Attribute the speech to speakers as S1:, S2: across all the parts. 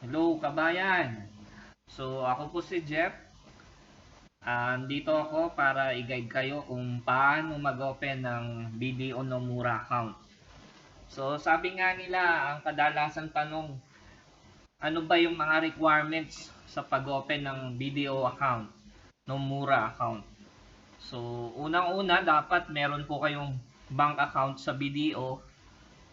S1: Hello, kabayan! So, ako po si Jeff. Dito ako para i-guide kayo kung paano mag-open ng BDO Nomura account. So, sabi nga nila, ang kadalasan tanong, ano ba yung mga requirements sa pag-open ng BDO account, Nomura account? So, unang-una, dapat meron po kayong bank account sa BDO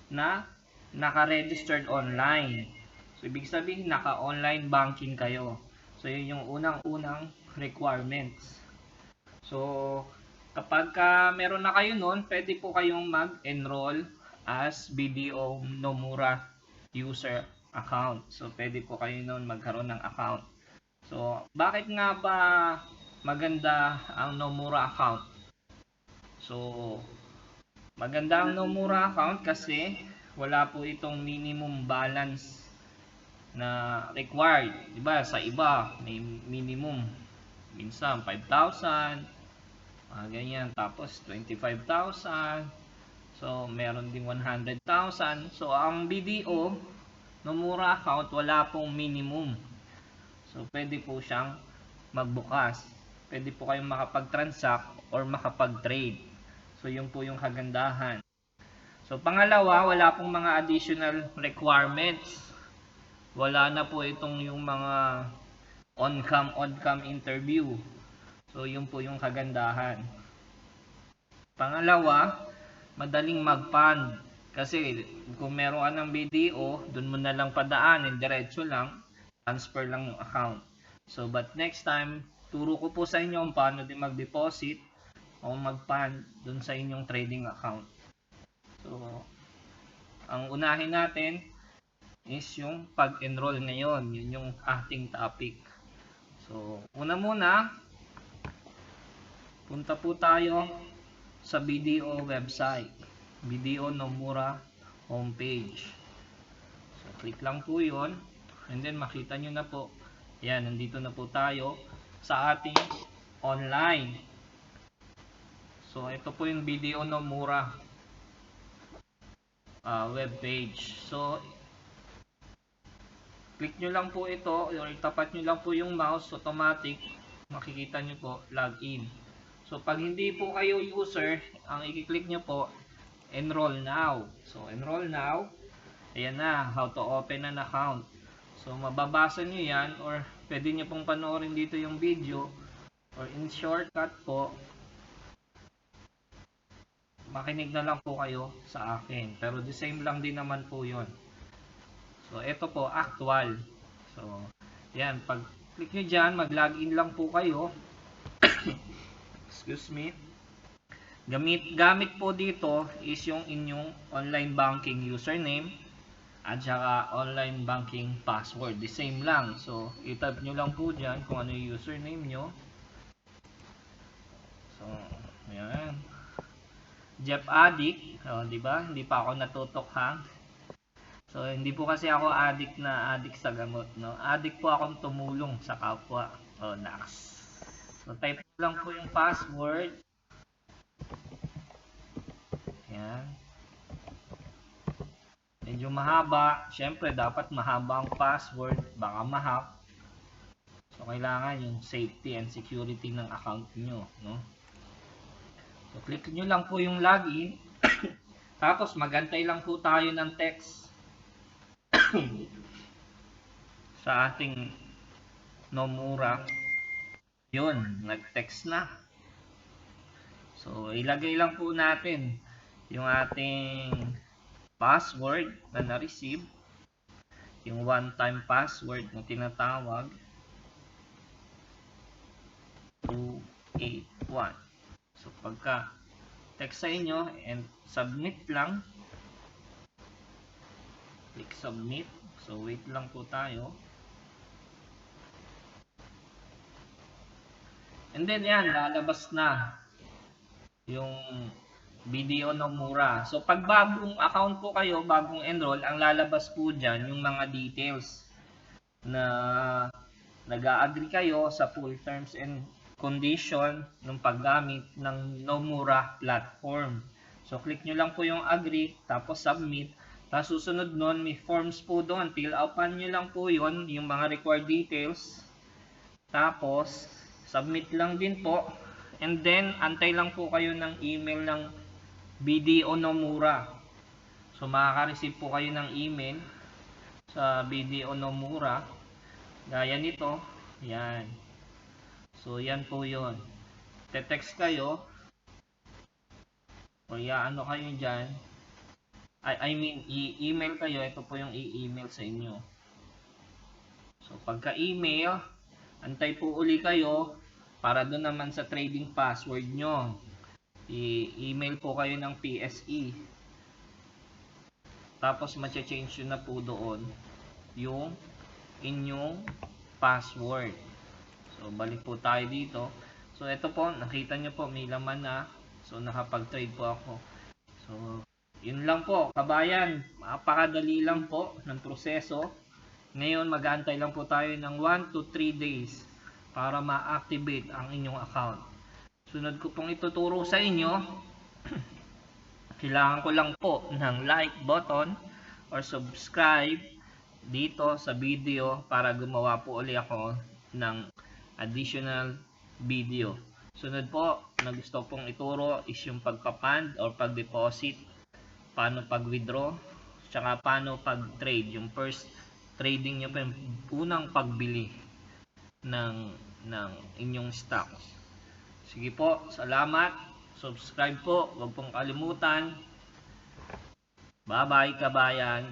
S1: na naka-registered online. So, ibig sabihin, naka-online banking kayo. So, yun yung unang-unang requirements. So, kapag meron na kayo nun, pwede po kayong mag-enroll as BDO Nomura user account. So, pwede po kayo nun magkaroon ng account. So, bakit nga ba maganda ang Nomura account? So, maganda ang Nomura account kasi wala po itong minimum balance na required. Diba sa iba may minimum minsan 5,000, ganyan, tapos 25,000, so meron din 100,000. So ang BDO Nomura account wala pong minimum, so pwede po siyang magbukas, pwede po kayong makapag-transact or makapag-trade. So yun po yung kagandahan. So pangalawa, wala pong mga additional requirements. Wala na po itong yung mga on-cam interview. So yun po yung kagandahan. Pangalawa, madaling mag-fund. Kasi kung meron ka ng BDO, dun mo na lang padaanin, diretso lang, transfer lang yung account. So but next time, turo ko po sa inyo kung paano din mag-deposit o mag-fund dun sa inyong trading account. So, ang unahin natin is yung pag-enroll ngayon. Yun yung ating topic. So, una muna, punta po tayo sa BDO website. BDO Nomura homepage. So, click lang po yun. And then, makita nyo na po. Yan, nandito na po tayo sa ating online. So, ito po yung BDO Nomura web page. So, click nyo lang po ito or tapat nyo lang po yung mouse, automatic makikita nyo po login. So pag hindi po kayo user, ang i-click nyo po enroll now. So enroll now, ayan na, how to open an account. So mababasa nyo yan or pwede nyo pong panoorin dito yung video, or in shortcut po makinig na lang po kayo sa akin, pero the same lang din naman po yon. So ito po actual. So yan, pag click nyo dyan, mag-login lang po kayo. Excuse me. Gamit po dito is yung inyong online banking username at saka online banking password. The same lang. So i-type nyo lang po dyan kung ano yung username nyo. So yan, Jeff Addict, diba? Hindi pa ako natutokhang. So hindi po kasi ako addict sa gamot, no? Addict po akong tumulong sa kapwa. Nax. So type lang po yung password. Yan. Medyo mahaba. Siyempre dapat mahaba ang password, baka ma-hack. So kailangan yung safety and security ng account nyo, no? So, click nyo lang po yung login. Tapos, magantay lang po tayo ng text sa ating Nomura. Yun, nag-text na. So, ilagay lang po natin yung ating password na na-receive. Yung one-time password na tinatawag. 281. So, pagka text sa inyo and submit lang, click submit. So, wait lang po tayo. And then yan, lalabas na yung BDO Nomura. So, pag bagong account po kayo, bagong enroll, ang lalabas po dyan yung mga details na nag-a-agree kayo sa full terms and condition ng paggamit ng Nomura platform. So, click nyo lang po yung agree, tapos submit, Tapos susunod nun, may forms po doon. Fill upan nyo lang po yun, yung mga required details. Tapos, submit lang din po. And then, antay lang po kayo ng email ng BDO Nomura. So, makaka-receive po kayo ng email sa BDO Nomura. Gaya nito. Yan. So, yan po yun. Te-text kayo. O ano kayo dyan. I mean, i-email kayo. Ito po yung i-email sa inyo. So, pagka-email, antay po uli kayo para doon naman sa trading password nyo. I-email po kayo ng PSE. Tapos, matcha-change nyo na po doon yung inyong password. So, balik po tayo dito. So, ito po, nakita nyo po, may laman na. So, nakapag-trade po ako. So, yun lang po, kabayan. Napakadali lang po ng proseso. Ngayon, mag-aantay lang po tayo ng 1 to 3 days para ma-activate ang inyong account. Sunod ko pong ituturo sa inyo, kailangan ko lang po ng like button or subscribe dito sa video para gumawa po ulit ako ng additional video. Sunod po na gusto pong ituro is yung pagpa-fund or pag-deposit, paano pag-withdraw, tsaka paano pag-trade, yung first trading nyo pa, yung unang pagbili ng inyong stocks. Sige po, salamat. Subscribe po, huwag pong kalimutan. Bye bye kabayan.